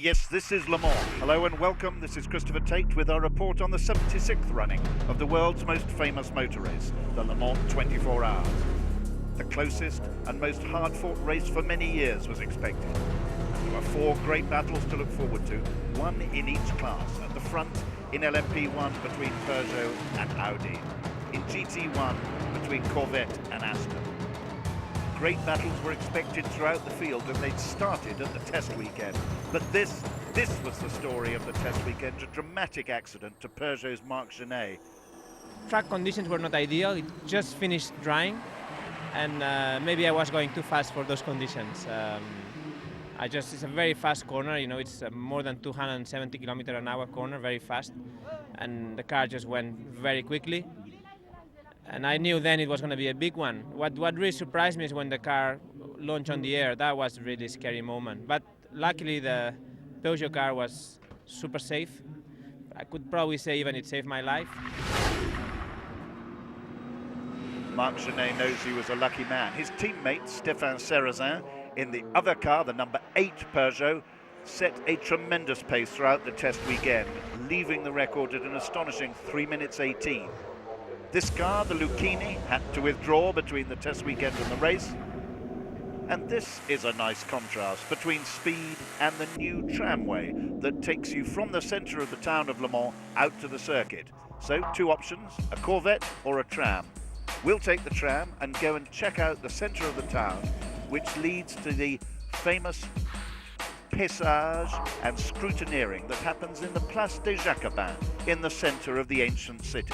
Yes, this is Le Mans. Hello and welcome. This is Christopher Tate with our report on the 76th running of the world's most famous motor race, the Le Mans 24 Hours. The closest and most hard-fought race for many years was expected. There were 4 great battles to look forward to, one in each class. At the front, in LMP1 between Peugeot and Audi. In GT1 between Corvette and Aston. Great battles were expected throughout the field, and they'd started at the test weekend. But this was the story of the test weekend, a dramatic accident to Peugeot's Marc Genet. Track conditions were not ideal. It just finished drying, and maybe I was going too fast for those conditions. It's a very fast corner, you know, it's more than 270 km/h corner, very fast, and the car just went very quickly. And I knew then it was going to be a big one. What really surprised me is when the car launched on the air. That was a really scary moment. But luckily the Peugeot car was super safe. I could probably say even it saved my life. Marc Genet knows he was a lucky man. His teammate, Stéphane Sarrazin, in the other car, the number 8 Peugeot, set a tremendous pace throughout the test weekend, leaving the record at an astonishing 3 minutes 18. This car, the Lucchini, had to withdraw between the test weekend and the race. And this is a nice contrast between speed and the new tramway that takes you from the centre of the town of Le Mans out to the circuit. So 2 options, a Corvette or a tram. We'll take the tram and go and check out the centre of the town, which leads to the famous paysage and scrutineering that happens in the Place des Jacobins in the centre of the ancient city.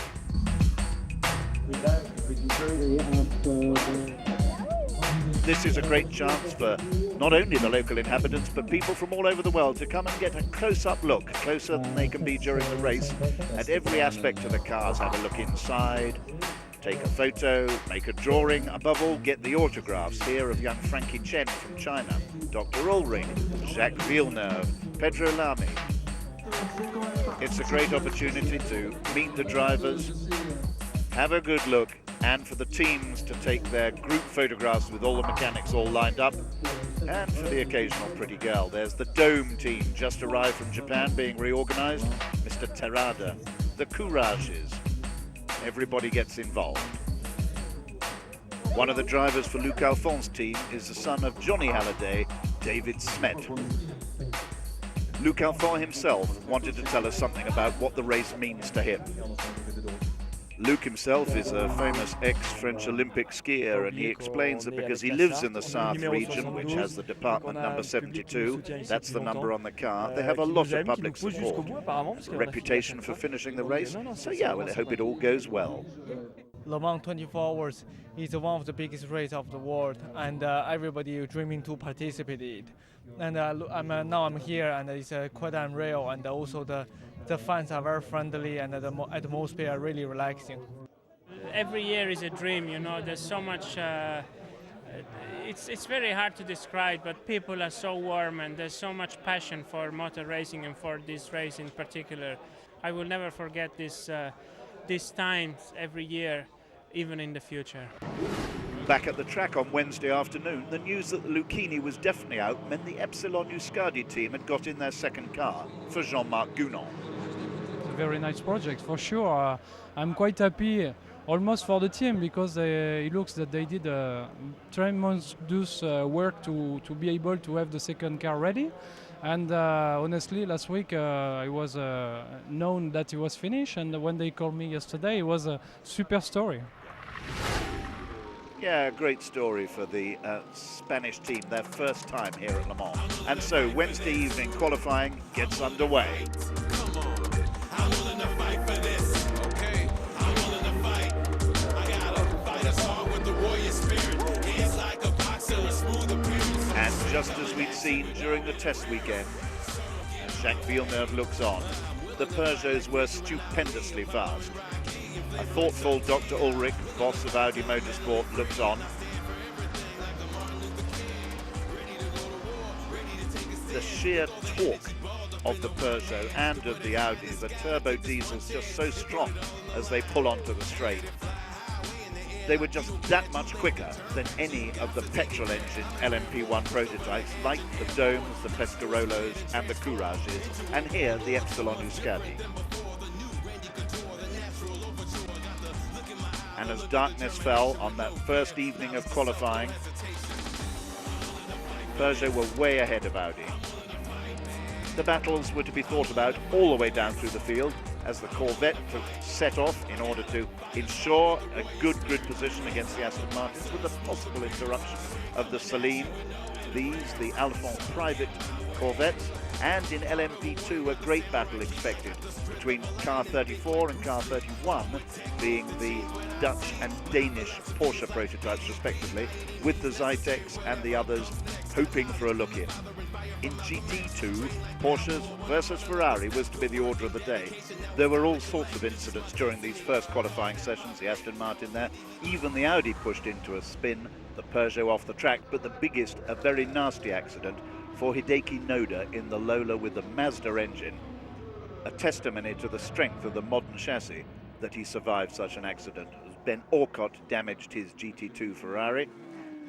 This is a great chance for not only the local inhabitants but people from all over the world to come and get a close-up look, closer than they can be during the race, at every aspect of the cars. Have a look inside, take a photo, make a drawing, above all get the autographs here of young Frankie Chen from China, Dr. Ulrich, Jacques Villeneuve, Pedro Lamy. It's a great opportunity to meet the drivers, have a good look, and for the teams to take their group photographs with all the mechanics all lined up, and for the occasional pretty girl. There's the Dome team, just arrived from Japan, being reorganized, Mr. Terada, the Courages. Everybody gets involved. One of the drivers for Luc Alphonse's team is the son of Johnny Halliday, David Smet. Luc Alphonse himself wanted to tell us something about what the race means to him. Luc himself is a famous ex-French Olympic skier, and he explains that because he lives in the South region, which has the department number 72, that's the number on the car, they have a lot of public support, a reputation for finishing the race, so yeah, well, I hope it all goes well. Le Mans 24 Hours is one of the biggest races of the world, and everybody is dreaming to participate in it. And now I'm here, and it's quite unreal, and also the fans are very friendly, and the atmosphere is really relaxing. Every year is a dream, you know. There's so much. It's very hard to describe, but people are so warm, and there's so much passion for motor racing and for this race in particular. I will never forget these times every year, even in the future. Back at the track on Wednesday afternoon, the news that the Lucchini was definitely out meant the Epsilon Euskadi team had got in their second car for Jean-Marc Gounon. It's a very nice project, for sure. I'm quite happy almost for the team, because it looks that they did tremendous work to be able to have the second car ready. And honestly, last week I was known that it was finished, and when they called me yesterday, it was a super story. Yeah, great story for the Spanish team, their first time here at Le Mans. And so Wednesday evening qualifying gets underway. And just as we'd seen during the test weekend, as Jacques Villeneuve looks on, the Peugeots were stupendously fast. A thoughtful Dr. Ulrich, boss of Audi Motorsport, looks on. The sheer torque of the Peugeot and of the Audi, the turbo diesel's just so strong as they pull onto the straight. they were just that much quicker than any of the petrol-engine LMP1 prototypes, like the Domes, the Pescarolos and the Courages, and here the Epsilon Euskadi. And as darkness fell on that first evening of qualifying, Peugeot were way ahead of Audi. The battles were to be thought about all the way down through the field as the Corvette set off in order to ensure a good grid position against the Aston Martins, with a possible interruption of the Saleen, the Alphon private Corvettes, and in LMP2 a great battle expected between car 34 and car 31, being the Dutch and Danish Porsche prototypes respectively, with the Zytex and the others hoping for a look in. In GT2, Porsches versus Ferrari was to be the order of the day. There were all sorts of incidents during these first qualifying sessions, the Aston Martin there, even the Audi pushed into a spin, the Peugeot off the track, but the biggest, a very nasty accident for Hideki Noda in the Lola with the Mazda engine. A testimony to the strength of the modern chassis that he survived such an accident, as Ben Orcott damaged his GT2 Ferrari,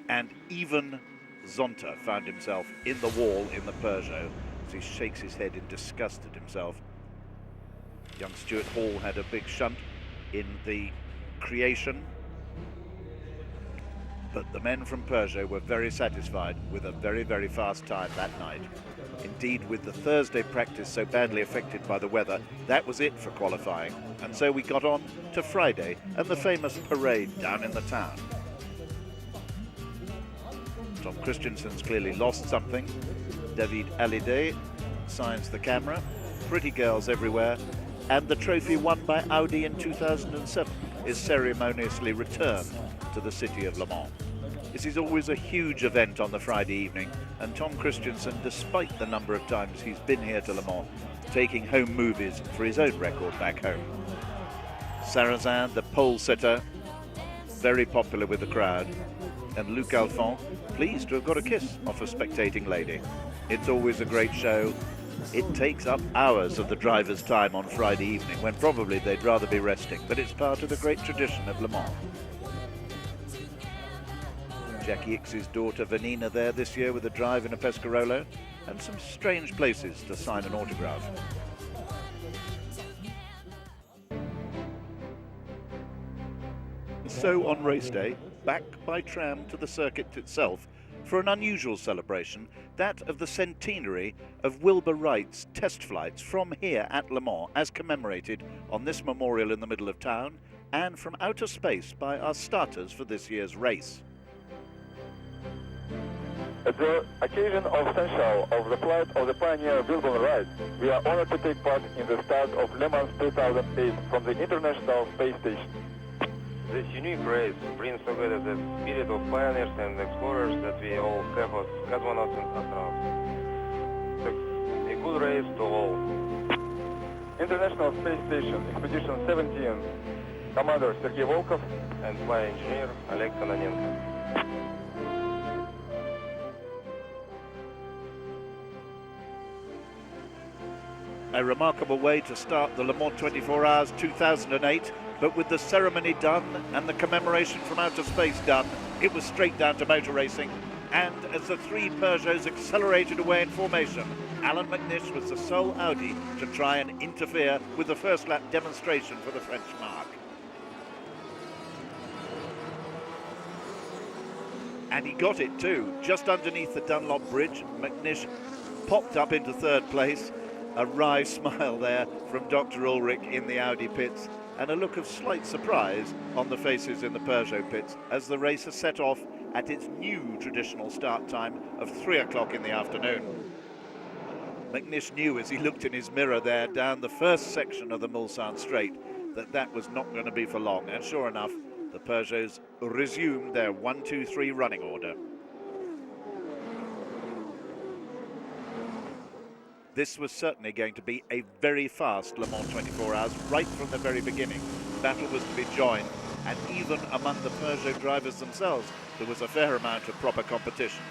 and even Zonta found himself in the wall in the Peugeot as he shakes his head in disgust at himself. Young Stuart Hall had a big shunt in the creation, but the men from Peugeot were very satisfied with a very, very fast time that night. Indeed, with the Thursday practice so badly affected by the weather, that was it for qualifying, and so we got on to Friday and the famous parade down in the town. Tom Christensen's clearly lost something. David Hallyday signs the camera. Pretty girls everywhere. And the trophy won by Audi in 2007 is ceremoniously returned to the city of Le Mans. This is always a huge event on the Friday evening, and Tom Christensen, despite the number of times he's been here to Le Mans, taking home movies for his own record back home. Sarrazin, the pole sitter, very popular with the crowd, and Luc Alphon, pleased to have got a kiss off a spectating lady. It's always a great show. It takes up hours of the driver's time on Friday evening, when probably they'd rather be resting, but it's part of the great tradition of Le Mans. Jackie Icks's daughter Vanina there this year with a drive in a Pescarolo, and some strange places to sign an autograph. So on race day, back by tram to the circuit itself for an unusual celebration, that of the centenary of Wilbur Wright's test flights from here at Le Mans, as commemorated on this memorial in the middle of town and from outer space by our starters for this year's race. At the occasion of centennial of the flight of the pioneer Wilbur Wright, we are honored to take part in the start of Le Mans 2008 from the International Space Station. This unique race brings together the spirit of pioneers and explorers that we all have as cosmonauts and astronauts. So, a good race to all. International Space Station, Expedition 17, Commander Sergei Volkov and flight engineer Oleg Kononenko. A remarkable way to start the Le Mans 24 Hours 2008, but with the ceremony done and the commemoration from outer space done, it was straight down to motor racing. And as the three Peugeots accelerated away in formation, Alan McNish was the sole Audi to try and interfere with the first lap demonstration for the French marque. And he got it too. Just underneath the Dunlop Bridge, McNish popped up into third place. A wry smile there from Dr. Ulrich in the Audi pits, and a look of slight surprise on the faces in the Peugeot pits as the race has set off at its new traditional start time of 3 o'clock in the afternoon. McNish knew as he looked in his mirror there down the first section of the Mulsanne Straight that that was not going to be for long, and sure enough, the Peugeots resumed their 1-2-3 running order. This was certainly going to be a very fast Le Mans 24 Hours right from the very beginning. The battle was to be joined, and even among the Peugeot drivers themselves, there was a fair amount of proper competition.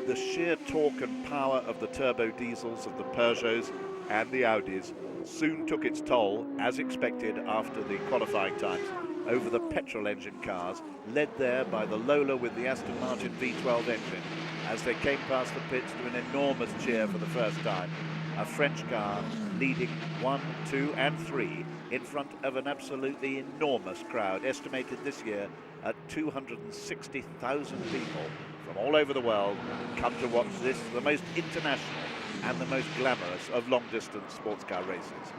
The sheer torque and power of the turbo diesels of the Peugeots and the Audis soon took its toll, as expected after the qualifying times, over the petrol engine cars, led there by the Lola with the Aston Martin V12 engine, as they came past the pits to an enormous cheer for the first time. A French car leading 1, 2 and 3 in front of an absolutely enormous crowd, estimated this year at 260,000 people from all over the world come to watch this, the most international and the most glamorous of long-distance sports car races.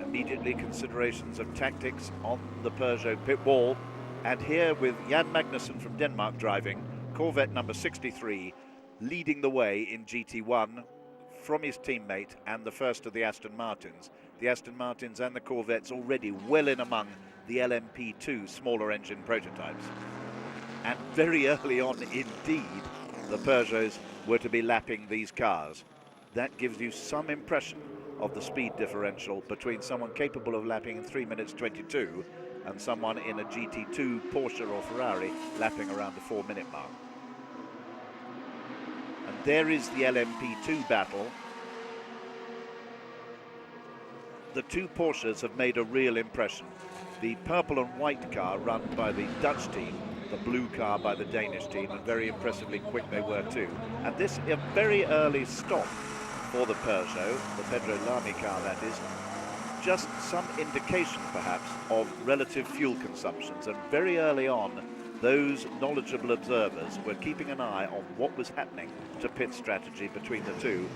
Immediately considerations of tactics on the Peugeot pit wall, and here with Jan Magnussen from Denmark driving, Corvette number 63, leading the way in GT1 from his teammate and the first of the Aston Martins. The Aston Martins and the Corvettes already well in among the LMP2 smaller engine prototypes. And very early on indeed, the Peugeots were to be lapping these cars. That gives you some impression of the speed differential between someone capable of lapping in 3 minutes 22 and someone in a GT2 Porsche or Ferrari lapping around the 4-minute mark. And there is the LMP2 battle. The two Porsches have made a real impression. The purple and white car run by the Dutch team, the blue car by the Danish team, and very impressively quick they were too. And this a very early stop for the Peugeot, the Pedro Lamy car that is, just some indication perhaps of relative fuel consumptions. And very early on, those knowledgeable observers were keeping an eye on what was happening to pit strategy between the two.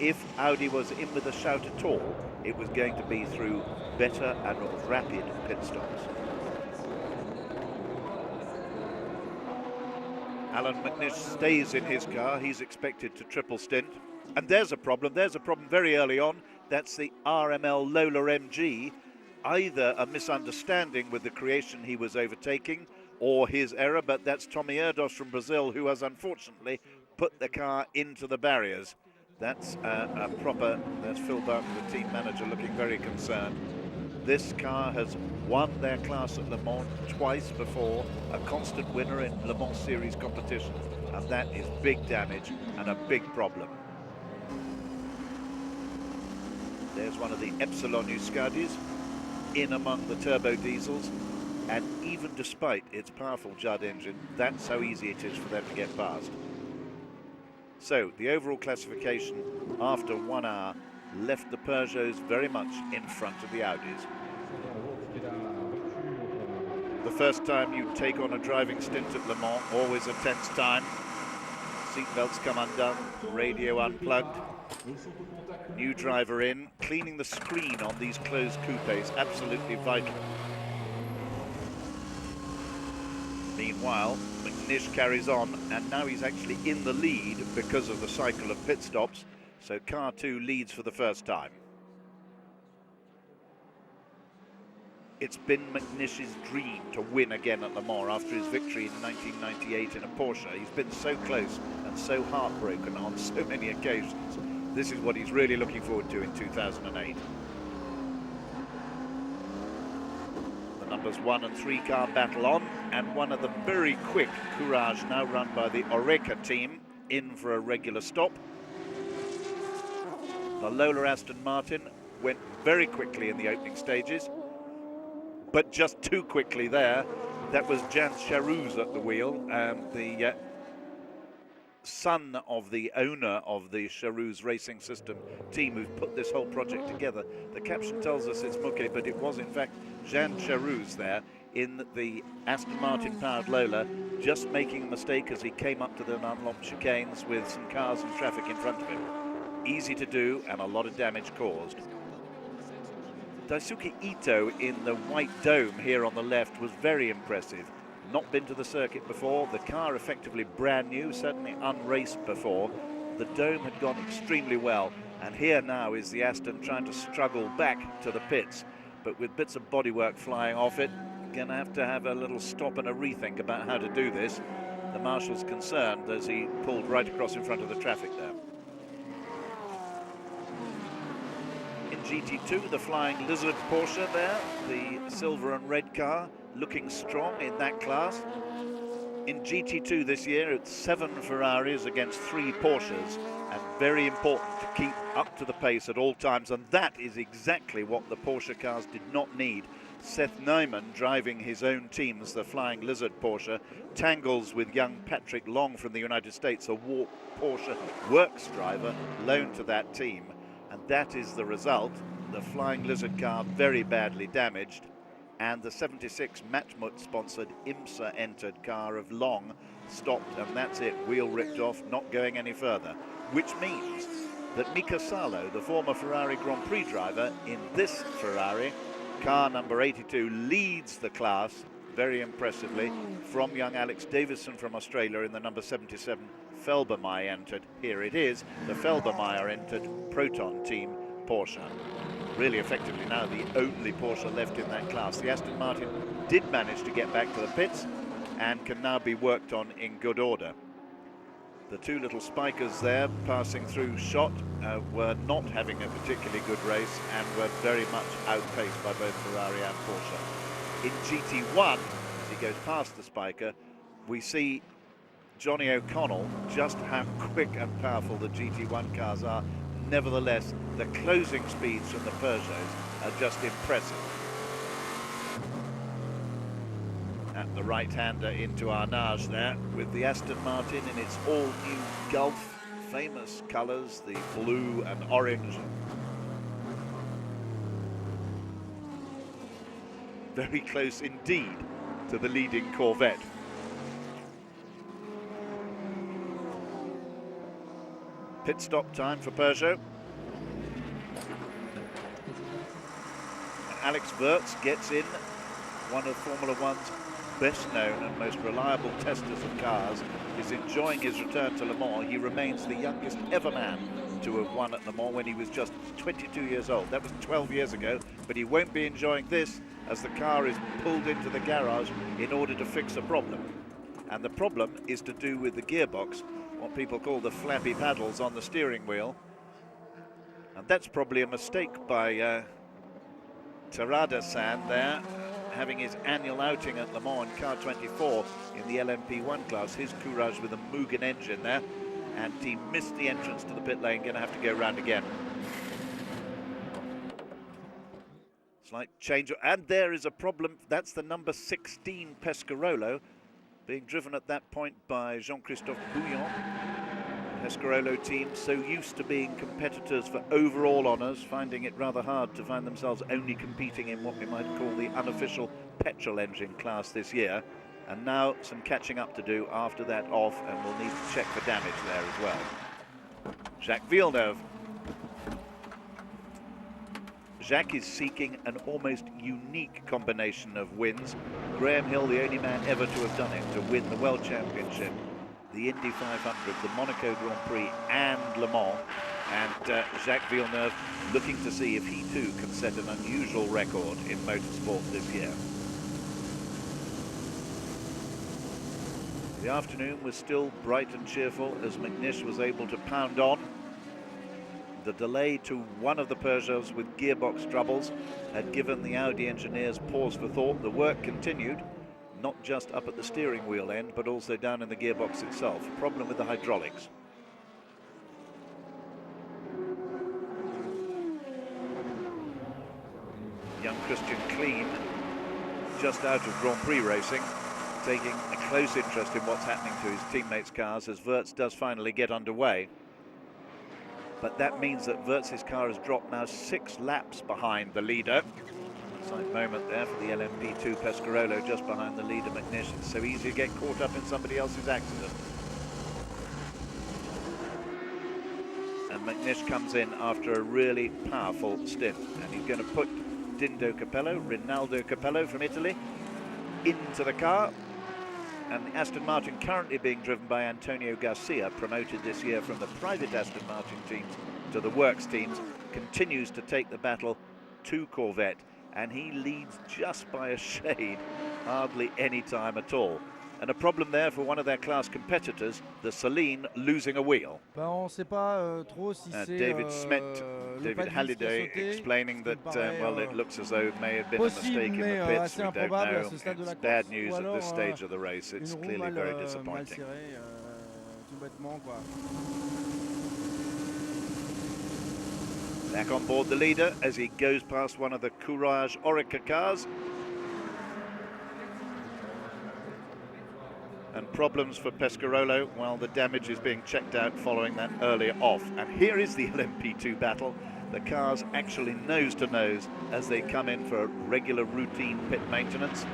If Audi was in with a shout at all, it was going to be through better and rapid pit stops. Alan McNish stays in his car. He's expected to triple stint. And there's a problem very early on. That's the RML Lola MG. Either a misunderstanding with the creation he was overtaking or his error, but that's Tommy Erdos from Brazil who has unfortunately put the car into the barriers. That's that's Phil Barker, the team manager, looking very concerned. This car has won their class at Le Mans twice before, a constant winner in Le Mans Series competition, and that is big damage and a big problem. There's one of the Epsilon Euskadis in among the turbo diesels, and even despite its powerful Judd engine, that's how easy it is for them to get past. So the overall classification after 1 hour left the Peugeots very much in front of the Audis. The first time you take on a driving stint at Le Mans, always a tense time. Seatbelts come undone, radio unplugged. New driver in, cleaning the screen on these closed coupes, absolutely vital. Meanwhile, McNish carries on, and now he's actually in the lead because of the cycle of pit stops. So car 2 leads for the first time. It's been McNish's dream to win again at Le Mans after his victory in 1998 in a Porsche. He's been so close and so heartbroken on so many occasions. This is what he's really looking forward to in 2008. The numbers 1 and 3 car battle on, and one of the very quick Courage, now run by the Oreca team, in for a regular stop. The Lola Aston Martin went very quickly in the opening stages, but just too quickly there. That was Jan Charouz at the wheel, the son of the owner of the Charouz Racing System team who've put this whole project together. The caption tells us it's Muke, but it was in fact Jan Charouz there in the Aston Martin powered Lola, just making a mistake as he came up to the unlocked chicanes with some cars and traffic in front of him. Easy to do and a lot of damage caused. Daisuke Ito in the white dome here on the left was very impressive. Not been to the circuit before, the car effectively brand new, certainly unraced before. The dome had gone extremely well, and here now is the Aston trying to struggle back to the pits, but with bits of bodywork flying off it, gonna have to have a little stop and a rethink about how to do this. The marshal's concerned as he pulled right across in front of the traffic there. In GT2, the Flying Lizard Porsche there, the silver and red car, looking strong in that class. In GT2 this year, it's 7 Ferraris against 3 Porsches, and very important to keep up to the pace at all times, and that is exactly what the Porsche cars did not need. Seth Neumann, driving his own teams, the Flying Lizard Porsche, tangles with young Patrick Long from the United States, a Porsche Works driver loaned to that team, and that is the result. The Flying Lizard car very badly damaged, and the 76 Matmut-sponsored IMSA-entered car of Long stopped, and that's it, wheel ripped off, not going any further, which means that Mika Salo, the former Ferrari Grand Prix driver, in this Ferrari, car number 82, leads the class very impressively from young Alex Davison from Australia in the number 77 Felbermeyer entered. Here it is, the Felbermeyer entered Proton team Porsche. Really effectively now the only Porsche left in that class. The Aston Martin did manage to get back to the pits and can now be worked on in good order. The two little spikers there passing through shot were not having a particularly good race and were very much outpaced by both Ferrari and Porsche. In GT1, as he goes past the spiker, we see Johnny O'Connell, just how quick and powerful the GT1 cars are. Nevertheless, the closing speeds from the Peugeots are just impressive. At the right-hander into Arnage there, with the Aston Martin in its all-new Gulf famous colours, the blue and orange. Very close indeed to the leading Corvette. Pit stop time for Peugeot. And Alex Wurz gets in, one of Formula One's best known and most reliable testers of cars, is enjoying his return to Le Mans. He remains the youngest ever man to have won at Le Mans when he was just 22 years old. That was 12 years ago, but he won't be enjoying this as the car is pulled into the garage in order to fix a problem. And the problem is to do with the gearbox, what people call the flappy paddles on the steering wheel. And that's probably a mistake by Terada-san there, having his annual outing at Le Mans in car 24 in the LMP1 class, his Courage with a Mugen engine there, and he missed the entrance to the pit lane, going to have to go round again. Slight change, and there is a problem. That's the number 16 Pescarolo, being driven at that point by Jean-Christophe Bouillon. Pescarolo team so used to being competitors for overall honours, finding it rather hard to find themselves only competing in what we might call the unofficial petrol engine class this year. And now some catching up to do after that off, and we'll need to check for damage there as well. Jacques Villeneuve. Jacques is seeking an almost unique combination of wins. Graham Hill, the only man ever to have done it, to win the World Championship, the Indy 500, the Monaco Grand Prix and Le Mans. And Jacques Villeneuve looking to see if he too can set an unusual record in motorsport this year. The afternoon was still bright and cheerful as McNish was able to pound on. The delay to one of the Peugeots with gearbox troubles had given the Audi engineers pause for thought. The work continued, not just up at the steering wheel end, but also down in the gearbox itself. Problem with the hydraulics. Young Christian Klein, just out of Grand Prix racing, taking a close interest in what's happening to his teammates' cars as Wurz does finally get underway. But that means that Wurz's car has dropped now 6 laps behind the leader. Slight moment there for the LMP2 Pescarolo, just behind the leader McNish. It's so easy to get caught up in somebody else's accident. And McNish comes in after a really powerful stint, and he's going to put Rinaldo Capello from Italy into the car. And the Aston Martin, currently being driven by Antonio Garcia, promoted this year from the private Aston Martin teams to the works teams, continues to take the battle to Corvette, and he leads just by a shade, hardly any time at all. And a problem there for one of their class competitors, the Celine, losing a wheel. On sait pas trop si c'est David Smet, David Halliday, explaining that, well, it looks as though it may have been a mistake in the pits. We don't know. It's bad news at this stage of the race. It's clearly very disappointing. Back on board the leader as he goes past one of the Courage Orica cars. And problems for Pescarolo while the damage is being checked out following that earlier off. And here is the LMP2 battle. The cars actually nose to nose as they come in for regular routine pit maintenance.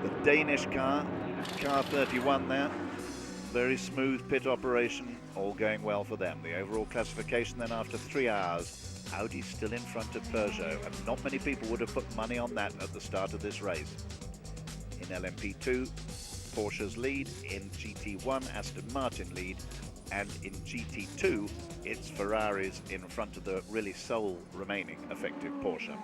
The Danish car, car 31 there, very smooth pit operation, all going well for them. The overall classification then after 3 hours, Audi's still in front of Peugeot, and not many people would have put money on that at the start of this race. In LMP2, Porsche's lead, in GT1, Aston Martin lead, and in GT2, it's Ferraris in front of the really sole remaining effective Porsche.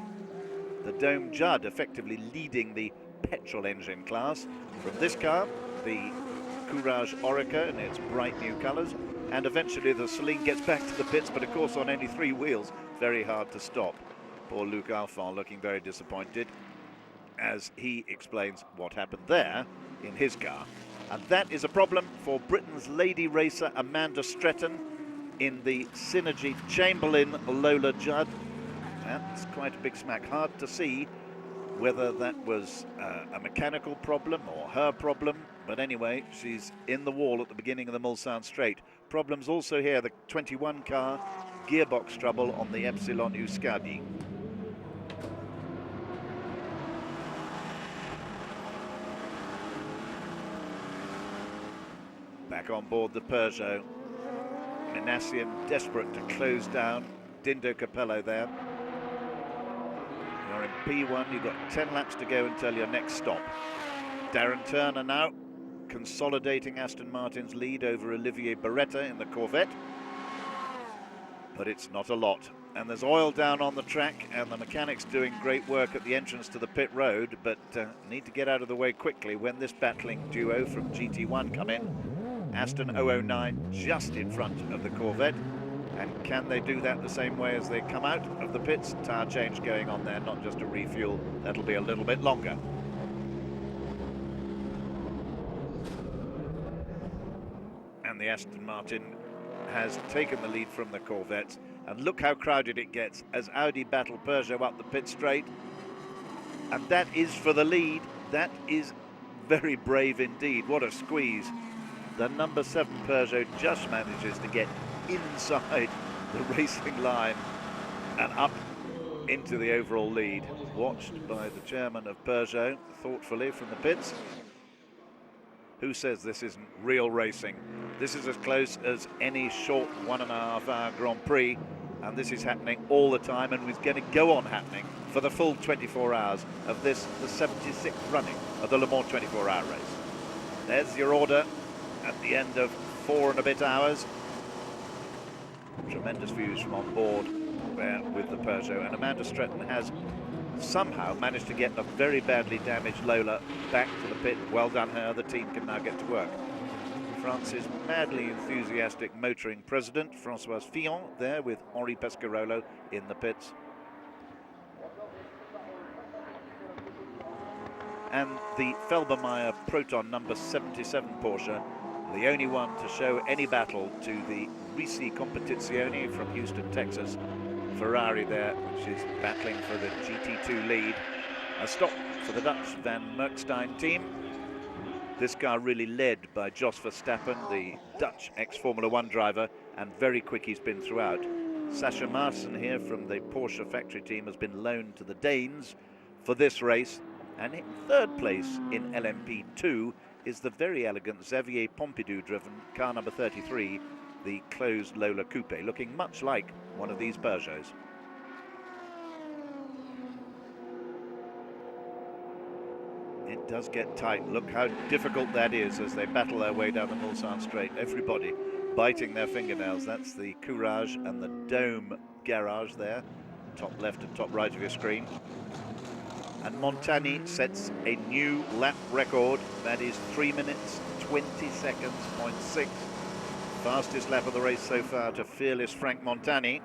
The Dome Judd effectively leading the petrol engine class. From this car, the Courage Orica in its bright new colours, and eventually the Celine gets back to the pits, but of course on only 3 wheels, very hard to stop. Poor Luc Alphand looking very disappointed as he explains what happened there in his car. And that is a problem for Britain's lady racer Amanda Stretton in the Synergy Chamberlain Lola Judd. That's quite a big smack. Hard to see whether that was a mechanical problem or her problem, but anyway, she's in the wall at the beginning of the Mulsanne Straight. Problems also here, the 21 car, gearbox trouble on the Epsilon Euskadi. Back on board the Peugeot. Minassian desperate to close down. Dindo Capello there. You're in P1, you've got 10 laps to go until your next stop. Darren Turner now consolidating Aston Martin's lead over Olivier Beretta in the Corvette. But it's not a lot. And there's oil down on the track, and the mechanics doing great work at the entrance to the pit road, but need to get out of the way quickly when this battling duo from GT1 come in. Aston 009 just in front of the Corvette. And can they do that the same way as they come out of the pits? Tyre change going on there, not just a refuel. That'll be a little bit longer. And the Aston Martin has taken the lead from the Corvettes. And look how crowded it gets as Audi battle Peugeot up the pit straight. And that is for the lead. That is very brave indeed. What a squeeze. The number 7 Peugeot just manages to get inside the racing line and up into the overall lead. Watched by the chairman of Peugeot thoughtfully from the pits. Who says this isn't real racing? This is as close as any short 1.5 hour Grand Prix, and this is happening all the time and is going to go on happening for the full 24 hours of this, the 76th running of the Le Mans 24-hour race. There's your order at the end of 4 and a bit hours. Tremendous views from on board there with the Peugeot, and Amanda Stretton has somehow managed to get a very badly damaged Lola back to the pit. Well done her, the team can now get to work. France's madly enthusiastic motoring president, Françoise Fillon, there with Henri Pescarolo in the pits. And the Felbermayr Proton number 77 Porsche, the only one to show any battle to the Risi Competizione from Houston, Texas. Ferrari there, which is battling for the GT2 lead. A stop for the Dutch Van Merkstein team. This car really led by Jos Verstappen, the Dutch ex-Formula 1 driver, and very quick he's been throughout. Sascha Maassen here from the Porsche factory team has been loaned to the Danes for this race. And in 3rd place in LMP2 is the very elegant Xavier Pompidou-driven car number 33, the closed Lola Coupe, looking much like one of these Peugeots. It does get tight. Look how difficult that is as they battle their way down the Mulsanne Straight. Everybody biting their fingernails. That's the Courage and the Dome garage there, top left and top right of your screen. And Montani sets a new lap record. That is 3 minutes, 20 seconds, 0.6. Fastest lap of the race so far to fearless Frank Montani.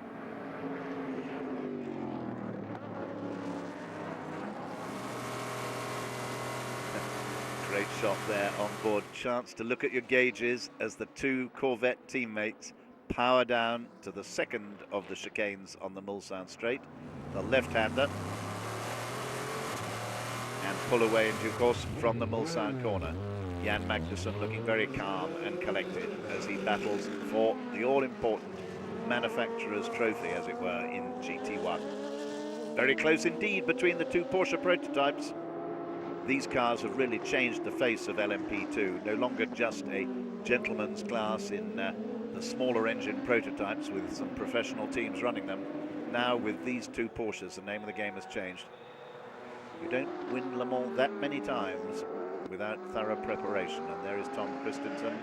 Great shot there on board. Chance to look at your gauges as the two Corvette teammates power down to the second of the chicanes on the Mulsanne straight, the left-hander, and pull away in due course from the Mulsanne corner. Jan Magnussen looking very calm and collected as he battles for the all-important manufacturer's trophy, as it were, in GT1. Very close indeed between the two Porsche prototypes. These cars have really changed the face of LMP2, no longer just a gentleman's class in the smaller engine prototypes with some professional teams running them. Now with these two Porsches, the name of the game has changed. You don't win Le Mans that many times without thorough preparation, and there is Tom Christensen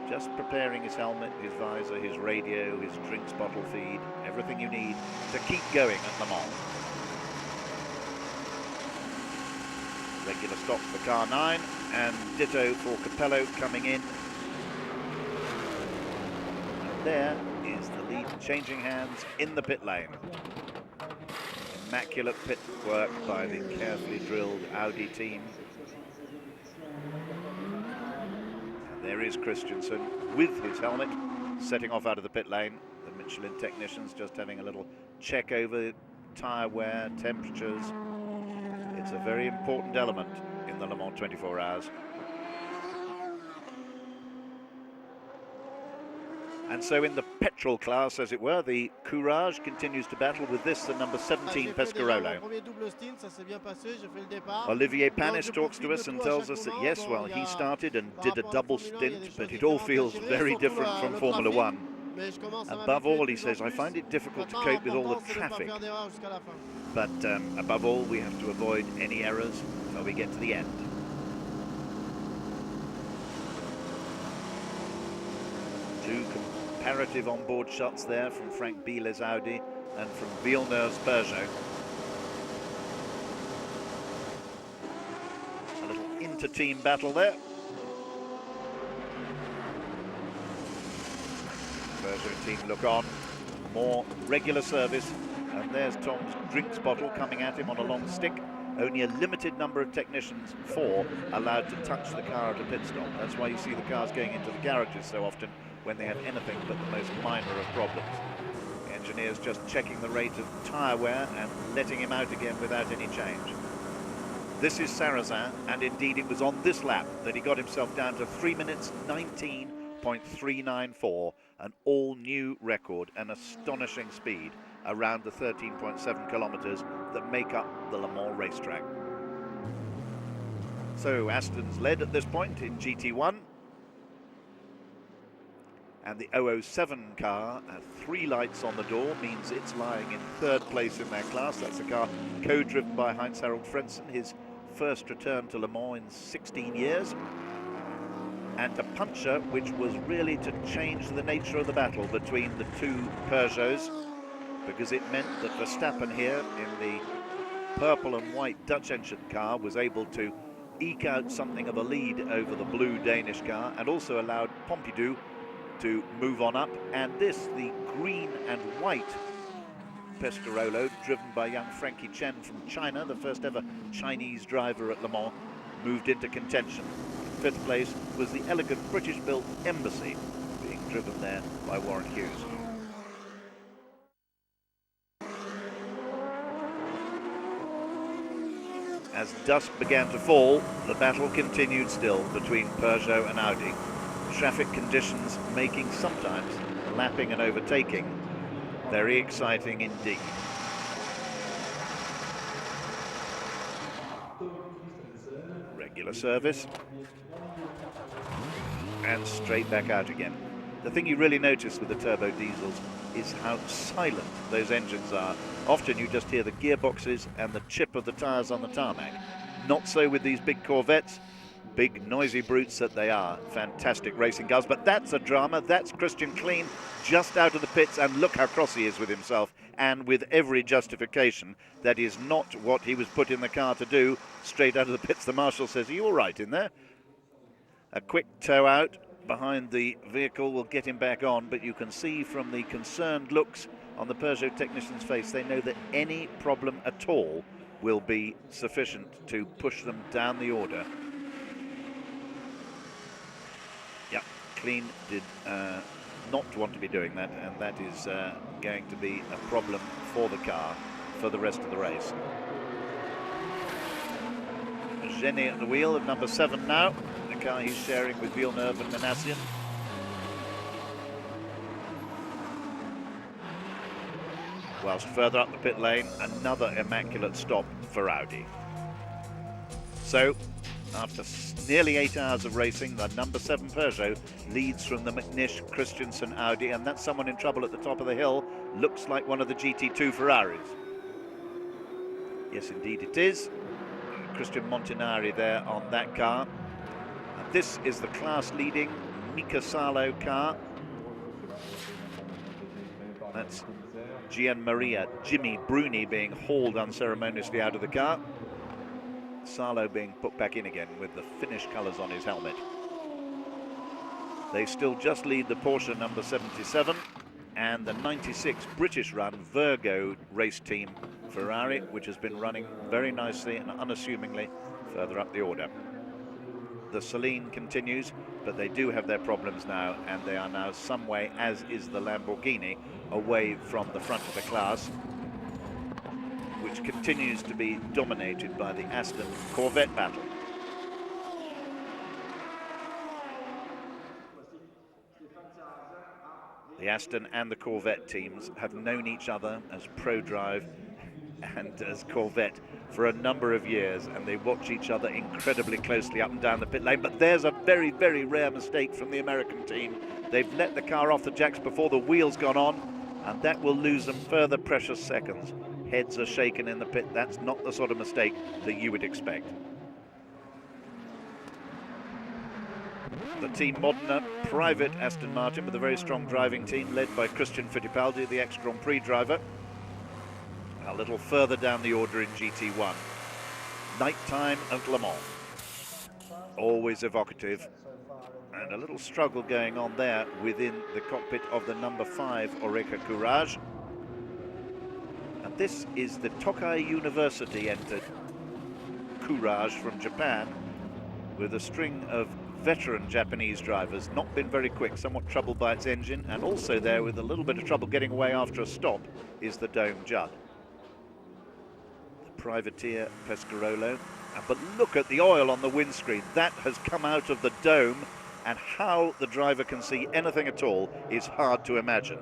just preparing his helmet, his visor, his radio, his drinks bottle feed, everything you need to keep going at Le Mans. Regular stop for car 9, and ditto for Capello coming in. And there is the lead changing hands in the pit lane. Immaculate pit work by the carefully drilled Audi team. And there is Christensen with his helmet, setting off out of the pit lane. The Michelin technicians just having a little check over tyre wear, temperatures. It's a very important element in the Le Mans 24 Hours. And so in the petrol class, as it were, the Courage continues to battle with this, the number 17 Pescarolo. Olivier Panis talks to us and tells us that yes, well, he started and did a double stint, but it all feels very different from Formula One. Above all, he says, I find it difficult to cope with all the traffic. But above all, we have to avoid any errors until we get to the end. Two comparative onboard shots there from Frank Biele's Audi and from Villeneuve's Peugeot. A little inter-team battle there. Peugeot team look on. More regular service. And there's Tom's drinks bottle coming at him on a long stick. Only a limited number of technicians, 4, allowed to touch the car at a pit stop. That's why you see the cars going into the garages so often when they have anything but the most minor of problems. The engineers just checking the rate of tyre wear and letting him out again without any change. This is Sarrazin, and indeed it was on this lap that he got himself down to 3 minutes 19.394, an all-new record, an astonishing speed around the 13.7 kilometers that make up the Le Mans racetrack. So Aston's led at this point in GT1. And the 007 car, 3 lights on the door, means it's lying in 3rd place in their class. That's a car co-driven by Heinz-Harald Frentzen, his first return to Le Mans in 16 years. And a puncher which was really to change the nature of the battle between the two Peugeots, because it meant that Verstappen here in the purple and white Dutch engine car was able to eke out something of a lead over the blue Danish car, and also allowed Pompidou to move on up. And this, the green and white Pescarolo, driven by young Frankie Chen from China, the first ever Chinese driver at Le Mans, moved into contention. 5th place was the elegant British-built Embassy, being driven there by Warren Hughes. As dusk began to fall, the battle continued still between Peugeot and Audi. Traffic conditions making sometimes lapping and overtaking very exciting indeed. Regular service. And straight back out again. The thing you really notice with the turbo diesels is how silent those engines are. Often you just hear the gearboxes and the chip of the tyres on the tarmac. Not so with these big Corvettes. Big noisy brutes that they are. Fantastic racing cars, but that's a drama. That's Christian Klein just out of the pits, and look how cross he is with himself and with every justification. That is not what he was put in the car to do. Straight out of the pits, the marshal says, "Are you all right in there?" A quick tow out behind the vehicle will get him back on, but you can see from the concerned looks on the Peugeot technician's face, they know that any problem at all will be sufficient to push them down the order. Yep, Clean did not want to be doing that, and that is going to be a problem for the car for the rest of the race. Jenny at the wheel of number 7 now, the car he's sharing with Villeneuve and Manassian. Whilst further up the pit lane, another immaculate stop for Audi. So, after nearly 8 hours of racing, the number 7 Peugeot leads from the McNish Christensen Audi, and that's someone in trouble at the top of the hill. Looks like one of the GT2 Ferraris. Yes, indeed it is. Christian Montinari there on that car. And this is the class-leading Mika Salo car. That's Gian Maria Jimmy Bruni being hauled unceremoniously out of the car. Salo being put back in again with the Finnish colours on his helmet. They still just lead the Porsche number 77 and the 96 British run Virgo race team Ferrari, which has been running very nicely and unassumingly further up the order. The Celine continues, but they do have their problems now, and they are now some way, as is the Lamborghini, away from the front of the class, which continues to be dominated by the Aston Corvette battle. The Aston and the Corvette teams have known each other as ProDrive and as Corvette for a number of years, and they watch each other incredibly closely up and down the pit lane. But there's a very, very rare mistake from the American team. They've let the car off the jacks before the wheels gone on, and that will lose them further precious seconds. Heads are shaken in the pit. That's not the sort of mistake that you would expect. The Team Modena, private Aston Martin with a very strong driving team led by Christian Fittipaldi, the ex-Grand Prix driver. A little further down the order in GT1. Nighttime at Le Mans. Always evocative. And a little struggle going on there within the cockpit of the number 5 Oreca Courage. And this is the Tokai University entered Courage from Japan, with a string of veteran Japanese drivers, not been very quick, somewhat troubled by its engine, and also there with a little bit of trouble getting away after a stop is the Dome Judd. The Privateer Pescarolo. But look at the oil on the windscreen. That has come out of the dome, and how the driver can see anything at all is hard to imagine.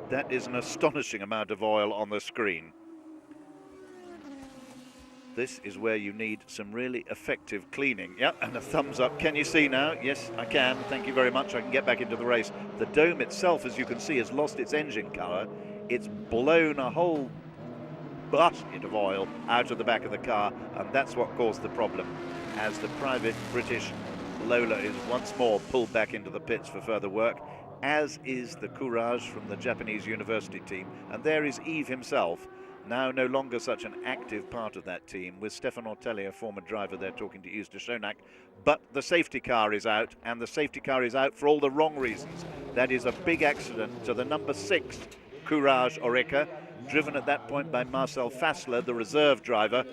That is an astonishing amount of oil on the screen. This is where you need some really effective cleaning. Yeah, and a thumbs up. Can you see now? Yes, I can. Thank you very much. I can get back into the race. The dome itself, as you can see, has lost its engine colour. It's blown a whole basket of oil out of the back of the car, and that's what caused the problem, as the private British Lola is once more pulled back into the pits for further work, as is the Courage from the Japanese university team. And there is Yves himself, now no longer such an active part of that team, with Stefan Ortelli, a former driver there, talking to Yves de Schonack. But the safety car is out, and the safety car is out for all the wrong reasons. That is a big accident to the number 6 Courage Oreca, driven at that point by Marcel Fassler, the reserve driver.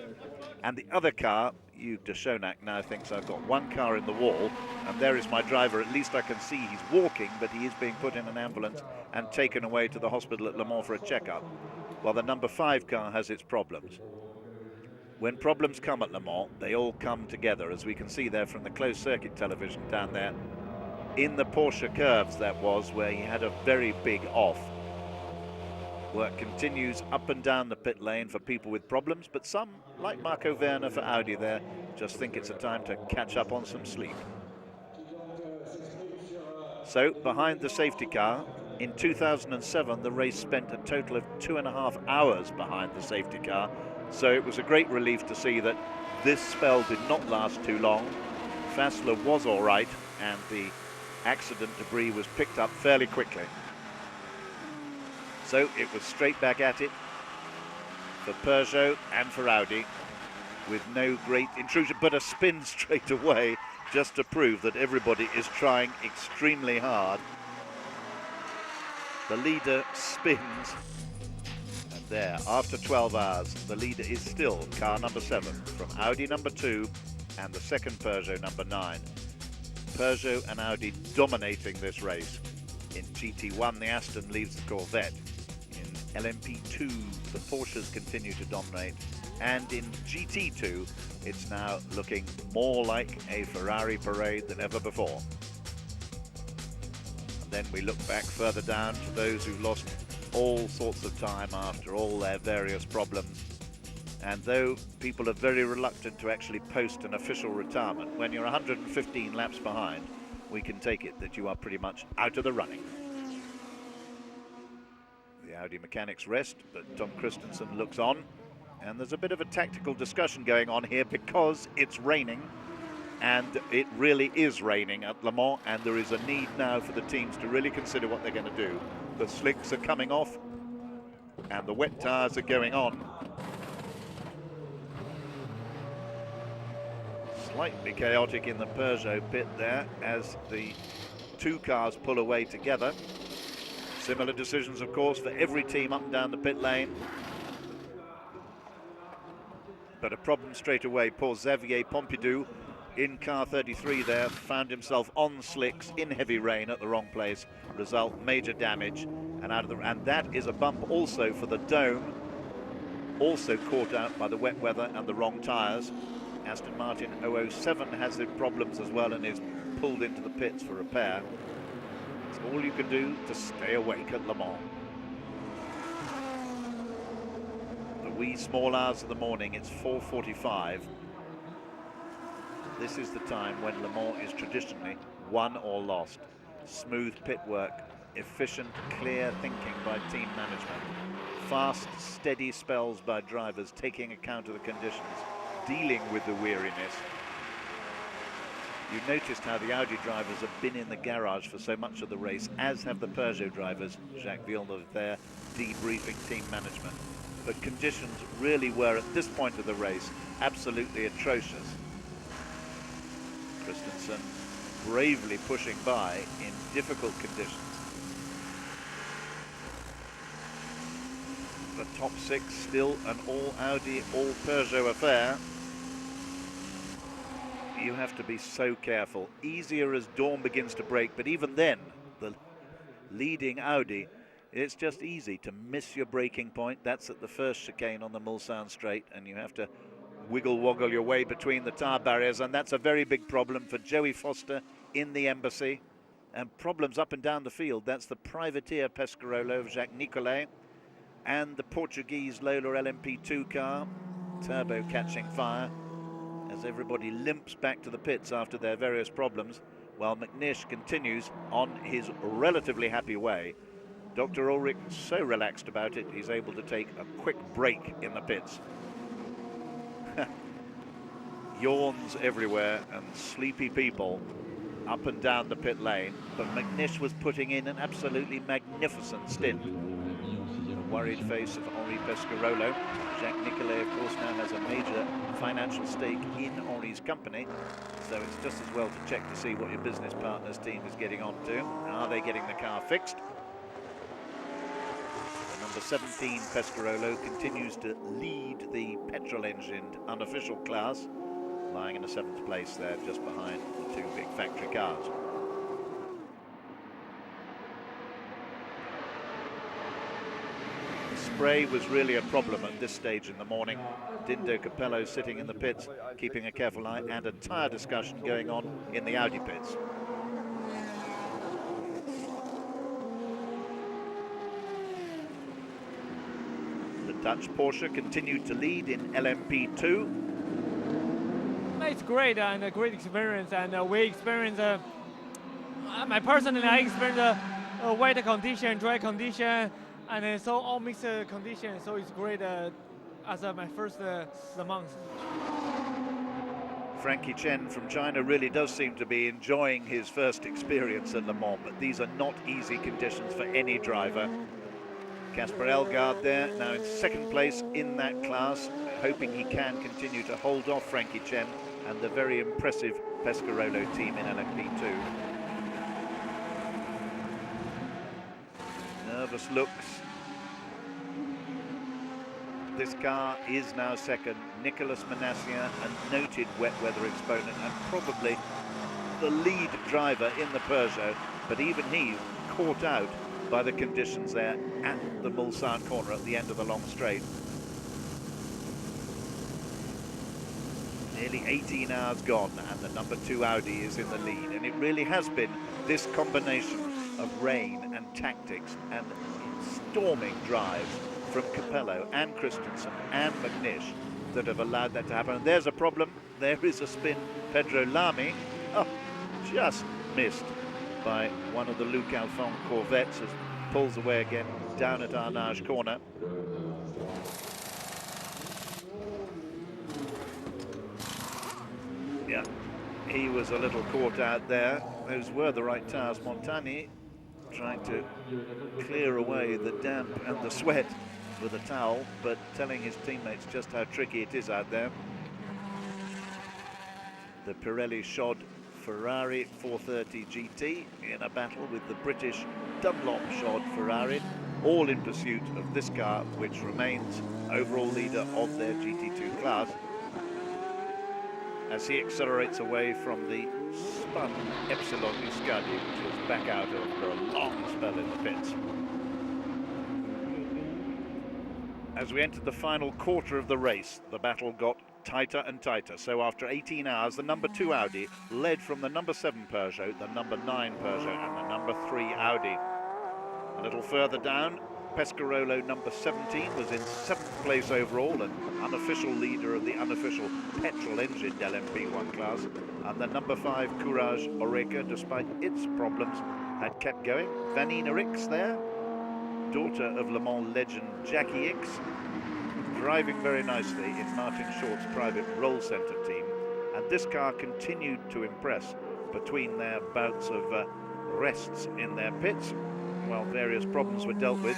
And the other car, Yves de Schonack now thinks, I've got one car in the wall, and there is my driver. At least I can see he's walking, but he is being put in an ambulance and taken away to the hospital at Le Mans for a checkup, while the number 5 car has its problems. When problems come at Le Mans, they all come together, as we can see there from the closed circuit television down there. In the Porsche curves, that was, where he had a very big off. Work continues up and down the pit lane for people with problems, but some, like Marco Werner for Audi there, just think it's a time to catch up on some sleep. So, behind the safety car, in 2007, the race spent a total of 2.5 hours behind the safety car. So it was a great relief to see that this spell did not last too long. Fassler was all right, and the accident debris was picked up fairly quickly. So it was straight back at it for Peugeot and for Audi, with no great intrusion, but a spin straight away, just to prove that everybody is trying extremely hard. The leader spins, and there, after 12 hours, the leader is still car number 7 from Audi number 2 and the second Peugeot number 9. Peugeot and Audi dominating this race. In GT1, the Aston leaves the Corvette. In LMP2, the Porsches continue to dominate. And in GT2, it's now looking more like a Ferrari parade than ever before. And then we look back further down to those who've lost all sorts of time after all their various problems. And though people are very reluctant to actually post an official retirement, when you're 115 laps behind, we can take it that you are pretty much out of the running. The Audi mechanics rest, but Tom Christensen looks on. And there's a bit of a tactical discussion going on here because it's raining, and it really is raining at Le Mans, and there is a need now for the teams to really consider what they're going to do. The slicks are coming off and the wet tires are going on. Slightly chaotic in the Peugeot pit there as the two cars pull away together. Similar decisions, of course, for every team up and down the pit lane. But a problem straight away. Poor Xavier Pompidou in car 33 there found himself on slicks in heavy rain at the wrong place. Result, major damage, and that is a bump also for the dome, also caught out by the wet weather and the wrong tyres. Aston Martin 007 has the problems as well and is pulled into the pits for repair. It's all you can do to stay awake at Le Mans. Wee small hours of the morning, it's 4:45. This is the time when Le Mans is traditionally won or lost. Smooth pit work, efficient, clear thinking by team management, fast, steady spells by drivers taking account of the conditions, dealing with the weariness. You noticed how the Audi drivers have been in the garage for so much of the race, as have the Peugeot drivers. Jacques Villeneuve there, debriefing team management. But conditions really were, at this point of the race, absolutely atrocious. Christensen bravely pushing by in difficult conditions. The top 6 still an all Audi, all Peugeot affair. You have to be so careful. Easier as dawn begins to break, but even then, the leading Audi, it's just easy to miss your braking point. That's at the first chicane on the Mulsanne straight, and you have to wiggle-woggle your way between the tyre barriers, and that's a very big problem for Joey Foster in the Embassy, and problems up and down the field. That's the privateer Pescarolo of Jacques Nicolet, and the Portuguese Lola LMP2 car, turbo catching fire, as everybody limps back to the pits after their various problems, while McNish continues on his relatively happy way. Dr. Ulrich, so relaxed about it, he's able to take a quick break in the pits. Yawns everywhere and sleepy people up and down the pit lane, but McNish was putting in an absolutely magnificent stint. The worried face of Henri Pescarolo. Jacques Nicolet, of course, now has a major financial stake in Henri's company, so it's just as well to check to see what your business partner's team is getting on to. Are they getting the car fixed? Number 17, Pescarolo, continues to lead the petrol-engined unofficial class, lying in the 7th place there, just behind the 2 big factory cars. The spray was really a problem at this stage in the morning. Dindo Capello sitting in the pits, keeping a careful eye, and a tyre discussion going on in the Audi pits. Dutch Porsche continued to lead in LMP2. It's great and a great experience, and we experience, I experience wet condition, dry condition, and so all mixed conditions. So it's great as my first Le Mans. Frankie Chen from China really does seem to be enjoying his first experience at Le Mans, but these are not easy conditions for any driver. Casper Elgaard there, now in second place in that class, hoping he can continue to hold off Frankie Chen and the very impressive Pescarolo team in LMP2. Nervous looks. This car is now second. Nicolas Manassian, a noted wet weather exponent and probably the lead driver in the Peugeot, but even he caught out by the conditions there at the Mulsanne corner at the end of the long straight. Nearly 18 hours gone and the number 2 Audi is in the lead, and it really has been this combination of rain and tactics and storming drives from Capello and Christensen and McNish that have allowed that to happen. And there's a problem. There is a spin. Pedro Lamy, just missed by one of the Luc Alphon Corvettes as pulls away again down at Arnage corner. Yeah, he was a little caught out there. Those were the right tires. Montagny trying to clear away the damp and the sweat with a towel, but telling his teammates just how tricky it is out there. The Pirelli shod Ferrari 430 GT in a battle with the British Dunlop shod Ferrari, all in pursuit of this car, which remains overall leader of their GT2 class, as he accelerates away from the spun Epsilon Muscadi, which was back out after a long spell in the pits. As we entered the final quarter of the race, the battle got tighter and tighter. So after 18 hours, the number 2 Audi led from the number 7 Peugeot, the number 9 Peugeot and the number 3 Audi. A little further down, Pescarolo number 17 was in 7th place overall, an unofficial leader of the unofficial petrol-engined LMP1 class, and the number 5 Courage Oreca, despite its problems, had kept going. Vanina Ricks there, daughter of Le Mans legend Jackie Ickx, driving very nicely in Martin Short's private roll centre team, and this car continued to impress between their bouts of rests in their pits while various problems were dealt with.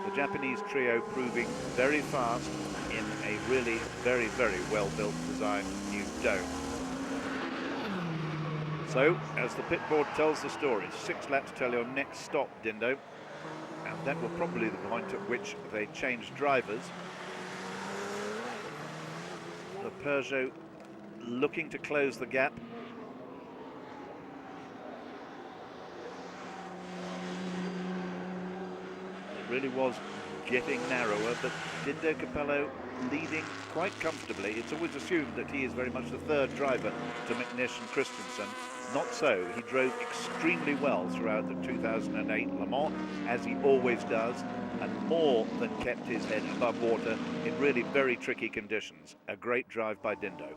The Japanese trio proving very fast in a really very, very well-built designed new dome. So, as the pit board tells the story, 6 laps till your next stop, Dindo. And that will probably be the point at which they change drivers. The Peugeot looking to close the gap. It really was getting narrower, but Dindo Capello leading quite comfortably. It's always assumed that he is very much the third driver to McNish and Christensen. Not so. He drove extremely well throughout the 2008 Le Mans, as he always does, and more than kept his head above water in really very tricky conditions. A great drive by Dindo.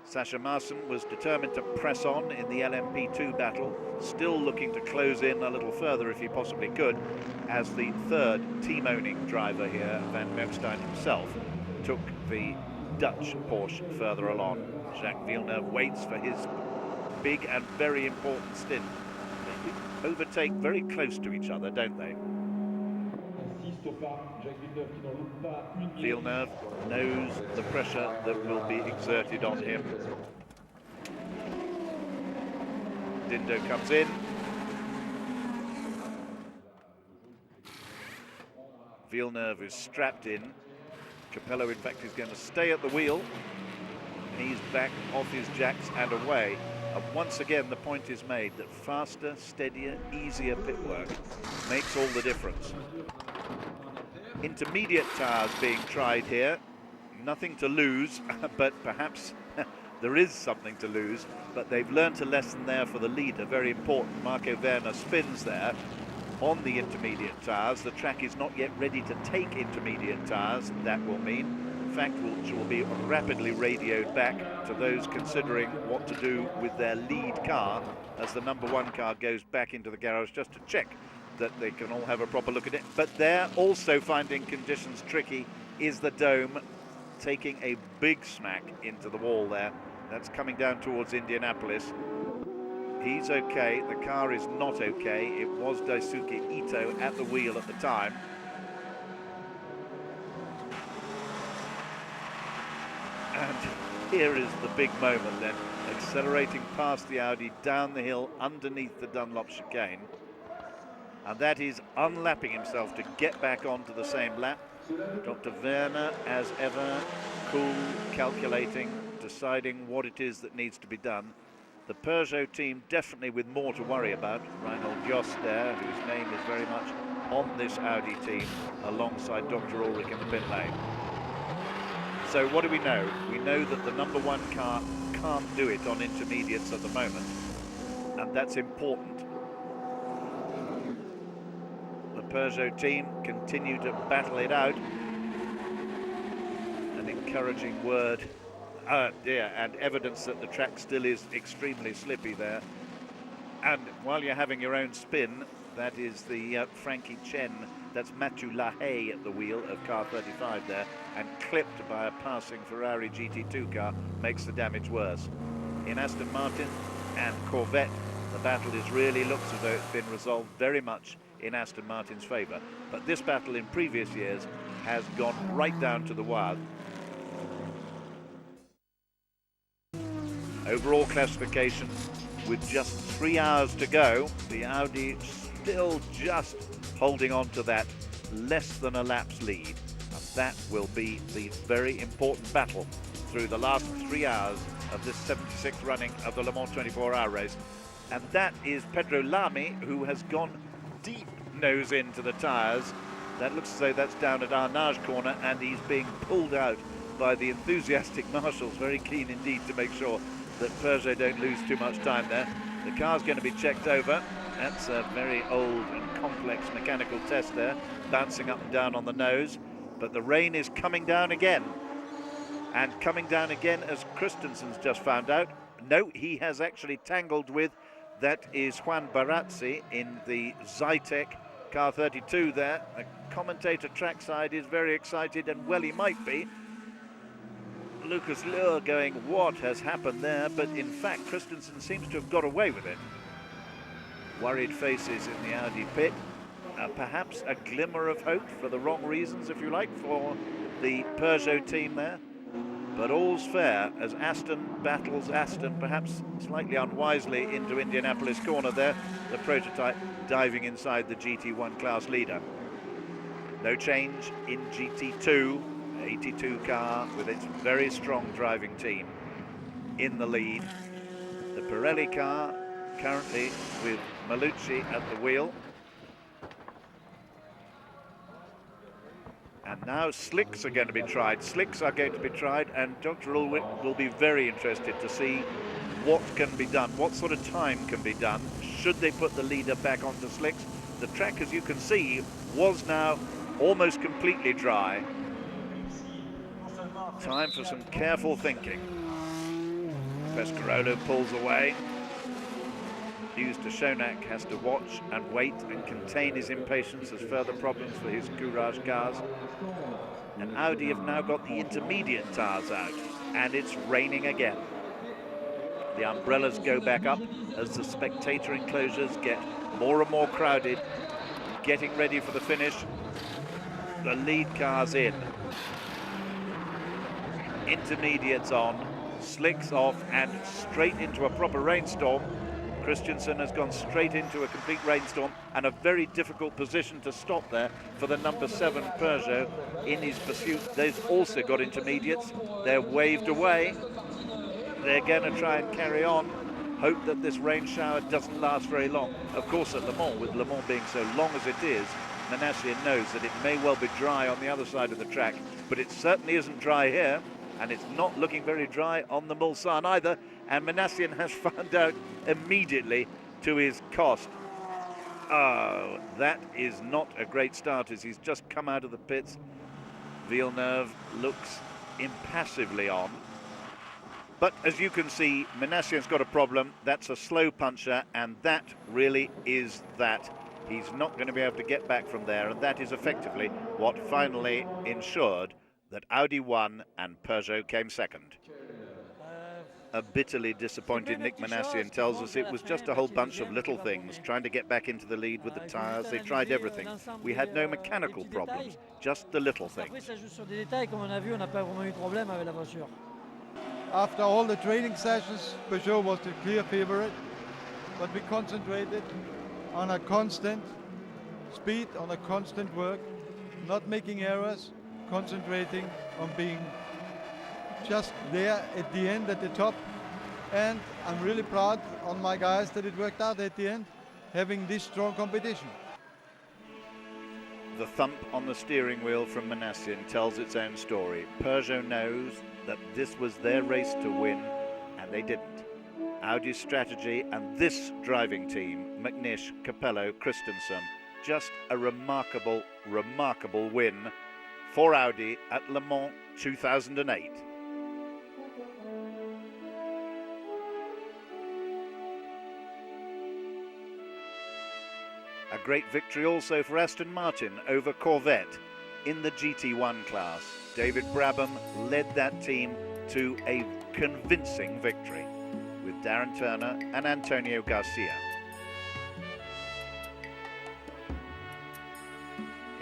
Sascha Maassen was determined to press on in the LMP2 battle, still looking to close in a little further if he possibly could, as the third team-owning driver here, Van Merkstein himself, took the Dutch Porsche further along. Jacques Villeneuve waits for his big and very important stint. They overtake very close to each other, don't they? Villeneuve knows the pressure that will be exerted on him. Dindo comes in. Villeneuve is strapped in. Capello, in fact, is going to stay at the wheel. He's back off his jacks and away. And once again, the point is made that faster, steadier, easier pit work makes all the difference. Intermediate tires being tried here. Nothing to lose, but perhaps there is something to lose. But they've learnt a lesson there for the leader, very important. Marco Werner spins there on the intermediate tires. The track is not yet ready to take intermediate tires. That will mean, in fact, which will be rapidly radioed back to those considering what to do with their lead car as the number 1 car goes back into the garage just to check that they can all have a proper look at it. But they're also finding conditions tricky is the dome, taking a big smack into the wall there. That's coming down towards Indianapolis. He's okay. The car is not okay. It was Daisuke Ito at the wheel at the time. And here is the big moment then, accelerating past the Audi, down the hill, underneath the Dunlop chicane. And that is unlapping himself to get back onto the same lap. Dr. Werner, as ever, cool, calculating, deciding what it is that needs to be done. The Peugeot team definitely with more to worry about. Reinhold Jost there, whose name is very much on this Audi team, alongside Dr. Ulrich in the pit lane. So what do we know? We know that the #1 car can't do it on intermediates at the moment, and that's important. The Peugeot team continue to battle it out. An encouraging word, dear, and evidence that the track still is extremely slippy there. And while you're having your own spin, that is the Frankie Chen, that's Mathieu Lahaye at the wheel of car 35 there, and clipped by a passing Ferrari GT2 car, makes the damage worse. In Aston Martin and Corvette, the battle really looks as though it's been resolved very much in Aston Martin's favour. But this battle in previous years has gone right down to the wire. Overall classification, with just 3 hours to go, the Audi still just holding on to that less than a lap's lead. And that will be the very important battle through the last 3 hours of this 76th running of the Le Mans 24-hour race. And that is Pedro Lamy, who has gone deep nose into the tyres. That looks as though that's down at Arnage corner, and he's being pulled out by the enthusiastic marshals, very keen indeed to make sure that Peugeot don't lose too much time there. The car's going to be checked over. That's a very old and complex mechanical test there, bouncing up and down on the nose. But the rain is coming down again. And coming down again, as Christensen's just found out. No, he has actually tangled with, that is Juan Barazzi in the Zytek car 32 there. The commentator trackside is very excited, and well he might be. Lucas Luhr going, what has happened there? But in fact, Christensen seems to have got away with it. Worried faces in the Audi pit. Perhaps a glimmer of hope, for the wrong reasons, if you like, for the Peugeot team there. But all's fair as Aston battles Aston, perhaps slightly unwisely, into Indianapolis corner there. The prototype diving inside the GT1 class leader. No change in GT2. 82 car with its very strong driving team in the lead. The Pirelli car currently with Malucci at the wheel. And now slicks are going to be tried. Slicks are going to be tried, and Dr. Ulrich will be very interested to see what can be done, what sort of time can be done. Should they put the leader back onto slicks? The track, as you can see, was now almost completely dry. Time for some careful thinking. Pescarolo pulls away. Hughes de Schonack has to watch and wait and contain his impatience as further problems for his Courage cars. And Audi have now got the intermediate tyres out, and it's raining again. The umbrellas go back up as the spectator enclosures get more and more crowded, getting ready for the finish. The lead car's in. Intermediates on, slicks off, and straight into a proper rainstorm. Christensen has gone straight into a complete rainstorm, and a very difficult position to stop there for the #7 Peugeot in his pursuit. They've also got intermediates. They're waved away. They're going to try and carry on. Hope that this rain shower doesn't last very long. Of course, at Le Mans, with Le Mans being so long as it is, Manassian knows that it may well be dry on the other side of the track, but it certainly isn't dry here. And it's not looking very dry on the Mulsanne either, and Manassian has found out immediately to his cost. Oh, that is not a great start as he's just come out of the pits. Villeneuve looks impassively on. But as you can see, Manassian's got a problem. That's a slow puncher, and that really is that. He's not going to be able to get back from there, and that is effectively what finally ensured that Audi won and Peugeot came second. A bitterly disappointed Nick Manassian tells us it was just a whole bunch of little things, trying to get back into the lead with the tyres. They tried everything. We had no mechanical problems, just the little things. After all the training sessions, Peugeot was the clear favorite, but we concentrated on a constant speed, on a constant work, not making errors, concentrating on being just there at the end, at the top. And I'm really proud on my guys that it worked out at the end, having this strong competition. The thump on the steering wheel from Manassian tells its own story. Peugeot knows that this was their race to win, and they didn't. Audi's strategy and this driving team, McNish, Capello, Christensen, just a remarkable, remarkable win for Audi at Le Mans 2008. A great victory also for Aston Martin over Corvette in the GT1 class. David Brabham led that team to a convincing victory with Darren Turner and Antonio Garcia.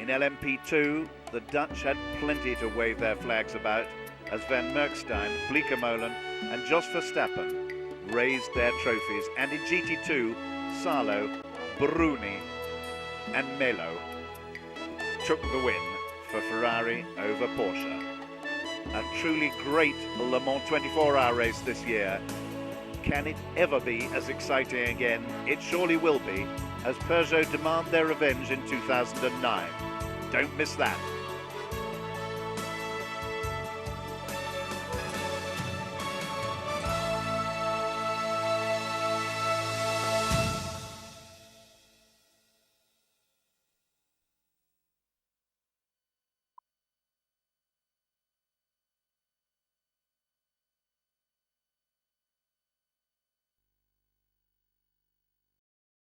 In LMP2, the Dutch had plenty to wave their flags about as Van Merkstein, Bleekemolen and Jos Verstappen raised their trophies, and in GT2, Salo, Bruni and Melo took the win for Ferrari over Porsche. A truly great Le Mans 24-hour race this year. Can it ever be as exciting again? It surely will be, as Peugeot demand their revenge in 2009. Don't miss that.